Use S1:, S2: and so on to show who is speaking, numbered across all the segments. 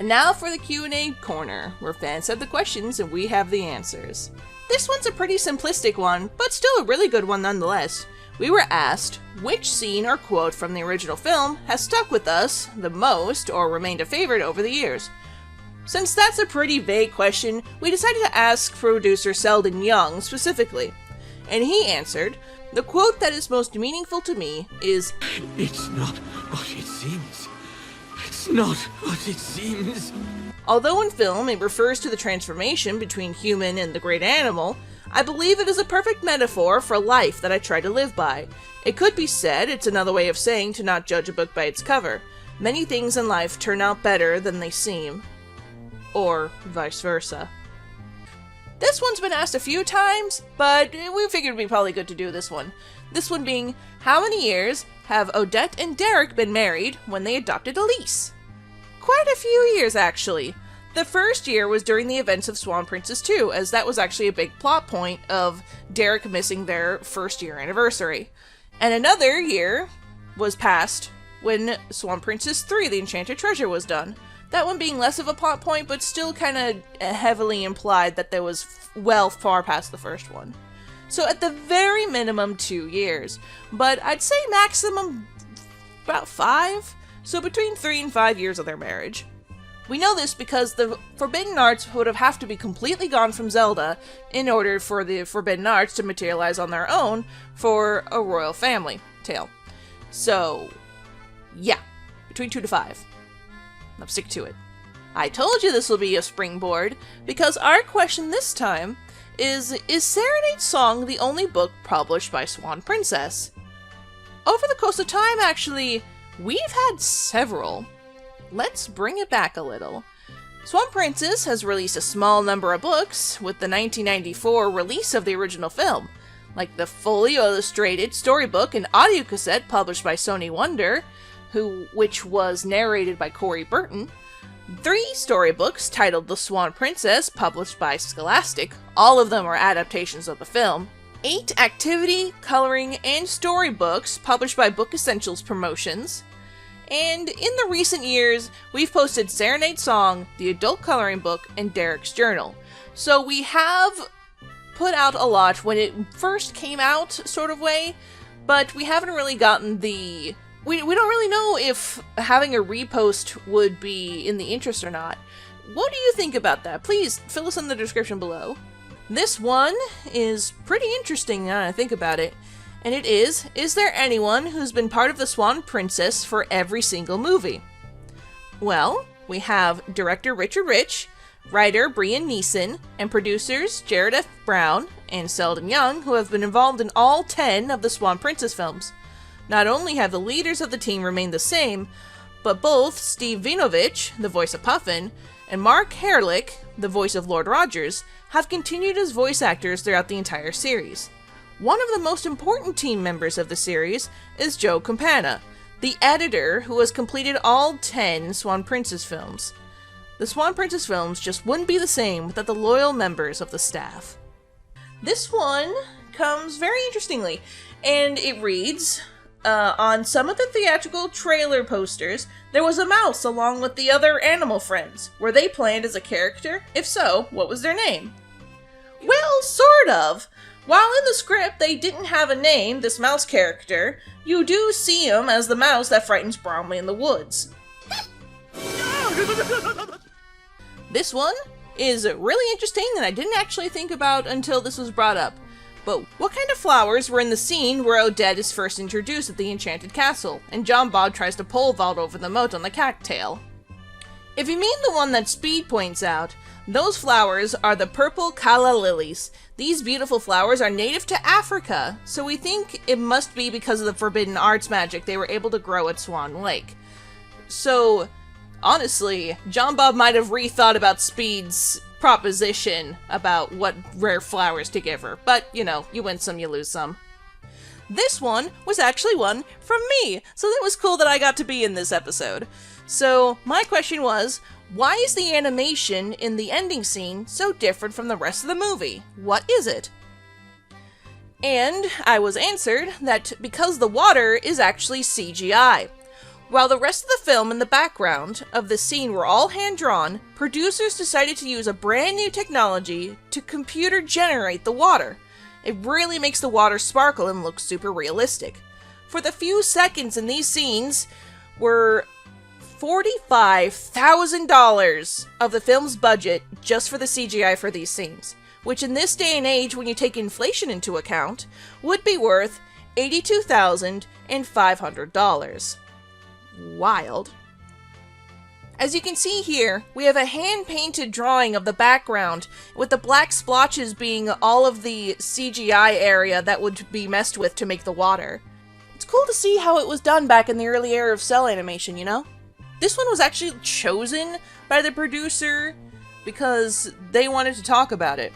S1: And now for the Q&A corner, where fans have the questions and we have the answers. This one's a pretty simplistic one, but still a really good one nonetheless. We were asked, which scene or quote from the original film has stuck with us the most or remained a favorite over the years? Since that's a pretty vague question, we decided to ask producer Selden Young specifically. And he answered, the quote that is most meaningful to me is,
S2: "It's not what it seems. It's not what it seems."
S1: Although in film it refers to the transformation between human and the great animal, I believe it is a perfect metaphor for life that I try to live by. It could be said it's another way of saying to not judge a book by its cover. Many things in life turn out better than they seem. Or vice versa. This one's been asked a few times, but we figured it'd be probably good to do this one. This one being, how many years have Odette and Derek been married when they adopted Alise? Quite a few years, actually. The first year was during the events of Swan Princess 2, as that was actually a big plot point of Derek missing their first year anniversary. And another year was passed when Swan Princess 3, the Enchanted Treasure, was done. That one being less of a plot point, but still kind of heavily implied that there was well far past the first one. So at the very minimum 2 years, but I'd say maximum about 5, so between 3 and 5 years of their marriage. We know this because the Forbidden Arts would have to be completely gone from Zelda in order for the Forbidden Arts to materialize on their own for a royal family tale. So, yeah, between 2 to 5. I'll stick to it. I told you this will be a springboard, because our question this time is Serenade Song the only book published by Swan Princess? Over the course of time, actually, we've had several. Let's bring it back a little. Swan Princess has released a small number of books with the 1994 release of the original film, like the fully illustrated storybook and audio cassette published by Sony Wonder, which was narrated by Corey Burton, 3 storybooks titled The Swan Princess, published by Scholastic, all of them are adaptations of the film, 8 activity, coloring, and storybooks published by Book Essentials Promotions, and in the recent years, we've posted Serenade Song, the adult coloring book, and Derek's journal. So we have put out a lot when it first came out, sort of way, but we haven't really gotten the... We don't really know if having a repost would be in the interest or not. What do you think about that? Please fill us in the description below. This one is pretty interesting now that I think about it. And it is there anyone who's been part of the Swan Princess for every single movie? Well, we have director Richard Rich, writer Brian Neeson, and producers Jared F. Brown and Selden Young, who have been involved in all 10 of the Swan Princess films. Not only have the leaders of the team remained the same, but both Steve Vinovich, the voice of Puffin, and Mark Herlick, the voice of Lord Rogers, have continued as voice actors throughout the entire series. One of the most important team members of the series is Joe Campana, the editor who has completed all 10 Swan Princess films. The Swan Princess films just wouldn't be the same without the loyal members of the staff. This one comes very interestingly, and it reads, on some of the theatrical trailer posters, there was a mouse along with the other animal friends. Were they planned as a character? If so, what was their name? Well, sort of. While in the script they didn't have a name, this mouse character, you do see him as the mouse that frightens Bromley in the woods. This one is really interesting and I didn't actually think about until this was brought up. But what kind of flowers were in the scene where Odette is first introduced at the Enchanted Castle, and JeanBob tries to pole vault over the moat on the cattail? If you mean the one that Speed points out, those flowers are the purple calla lilies. These beautiful flowers are native to Africa, so we think it must be because of the Forbidden Arts magic they were able to grow at Swan Lake. So, honestly, JeanBob might have rethought about Speed's proposition about what rare flowers to give her, but, you know, you win some, you lose some. This one was actually one from me, so that was cool that I got to be in this episode. So, my question was, why is the animation in the ending scene so different from the rest of the movie? What is it? And I was answered that because the water is actually CGI. While the rest of the film and the background of the scene were all hand-drawn, producers decided to use a brand new technology to computer generate the water. It really makes the water sparkle and look super realistic. For the few seconds in these scenes were $45,000 of the film's budget just for the CGI for these scenes, which in this day and age, when you take inflation into account, would be worth $82,500. Wild. As you can see here, we have a hand-painted drawing of the background, with the black splotches being all of the CGI area that would be messed with to make the water. It's cool to see how it was done back in the early era of cell animation, you know? This one was actually chosen by the producer because they wanted to talk about it.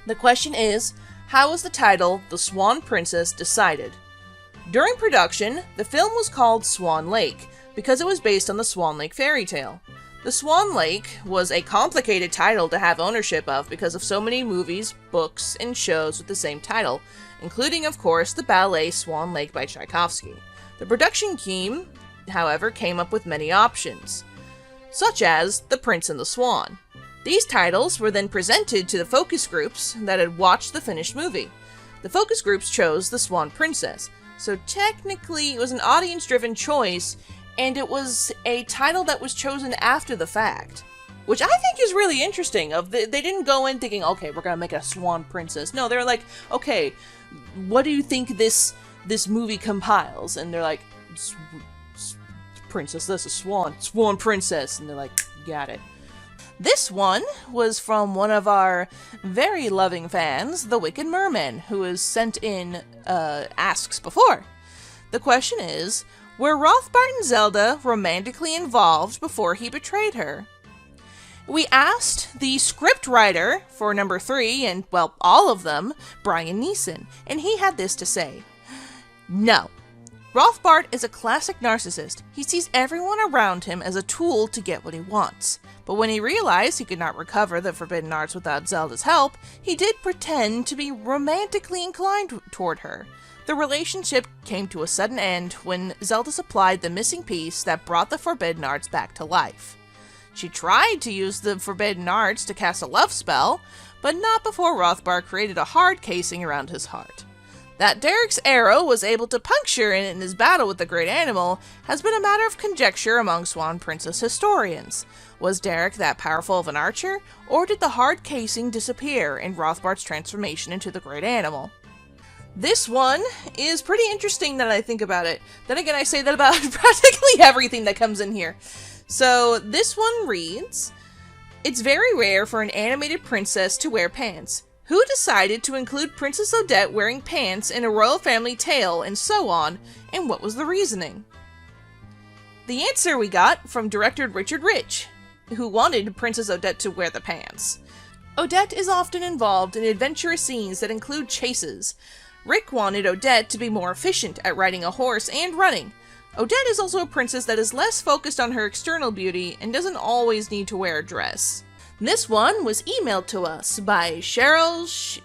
S1: The question is, how was the title, The Swan Princess, decided? During production, the film was called Swan Lake because it was based on the Swan Lake fairy tale. The Swan Lake was a complicated title to have ownership of because of so many movies, books, and shows with the same title, including, of course, the ballet Swan Lake by Tchaikovsky. The production team, however, came up with many options, such as The Prince and the Swan. These titles were then presented to the focus groups that had watched the finished movie. The focus groups chose the Swan Princess, so technically it was an audience-driven choice, and it was a title that was chosen after the fact. Which I think is really interesting. They didn't go in thinking, okay, we're gonna make a Swan Princess. No, they're like, okay, what do you think this movie compiles? And they're like, Princess, that's a Swan Princess. And they're like, got it. This one was from one of our very loving fans, the Wicked Merman, who has sent in asks before. The question is, were Rothbart and Zelda romantically involved before he betrayed her? We asked the script writer for number 3, and, well, all of them, Brian Neeson, and he had this to say. No. Rothbart is a classic narcissist. He sees everyone around him as a tool to get what he wants. But when he realized he could not recover the Forbidden Arts without Zelda's help, he did pretend to be romantically inclined toward her. The relationship came to a sudden end when Zelda supplied the missing piece that brought the Forbidden Arts back to life. She tried to use the Forbidden Arts to cast a love spell, but not before Rothbart created a hard casing around his heart. That Derek's arrow was able to puncture it in his battle with the great animal has been a matter of conjecture among Swan Princess historians. Was Derek that powerful of an archer, or did the hard casing disappear in Rothbart's transformation into the great animal? This one is pretty interesting that I think about it. Then again, I say that about practically everything that comes in here. So this one reads, it's very rare for an animated princess to wear pants. Who decided to include Princess Odette wearing pants in a royal family tale and so on, and what was the reasoning? The answer we got from director Richard Rich, who wanted Princess Odette to wear the pants. Odette is often involved in adventurous scenes that include chases. Rick wanted Odette to be more efficient at riding a horse and running. Odette is also a princess that is less focused on her external beauty and doesn't always need to wear a dress. This one was emailed to us by Cheryl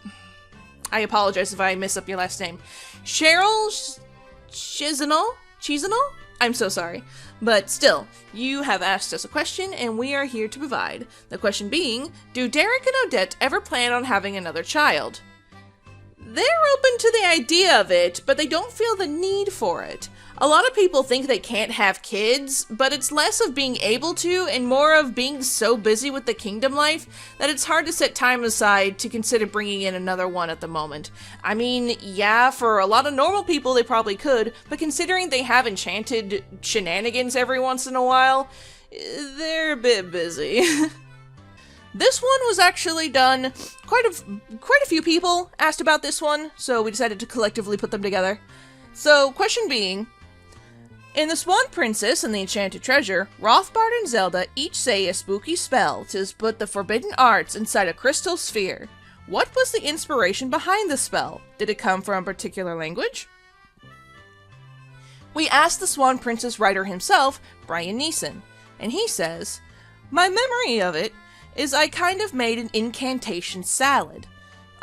S1: I apologize if I mess up your last name. Cheryl Chisenal? I'm so sorry. But still, you have asked us a question and we are here to provide. The question being, do Derek and Odette ever plan on having another child? They're open to the idea of it, but they don't feel the need for it. A lot of people think they can't have kids, but it's less of being able to and more of being so busy with the kingdom life that it's hard to set time aside to consider bringing in another one at the moment. I mean, yeah, for a lot of normal people they probably could, but considering they have enchanted shenanigans every once in a while, they're a bit busy. This one was actually done, quite a few people asked about this one, so we decided to collectively put them together. So, question being, in The Swan Princess and the Enchanted Treasure, Rothbart and Zelda each say a spooky spell to put the Forbidden Arts inside a crystal sphere. What was the inspiration behind the spell? Did it come from a particular language? We asked the Swan Princess writer himself, Brian Neeson, and he says, my memory of it is I kind of made an incantation salad,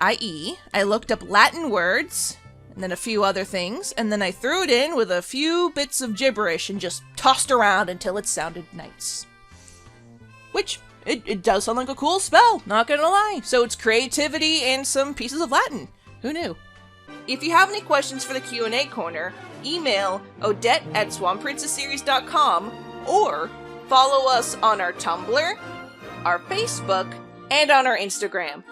S1: i.e., I looked up Latin words, and then a few other things, and then I threw it in with a few bits of gibberish and just tossed around until it sounded nice. Which, it does sound like a cool spell, not gonna lie. So it's creativity and some pieces of Latin. Who knew? If you have any questions for the Q&A corner, email odette@swanprincessseries.com or follow us on our Tumblr, our Facebook, and on our Instagram.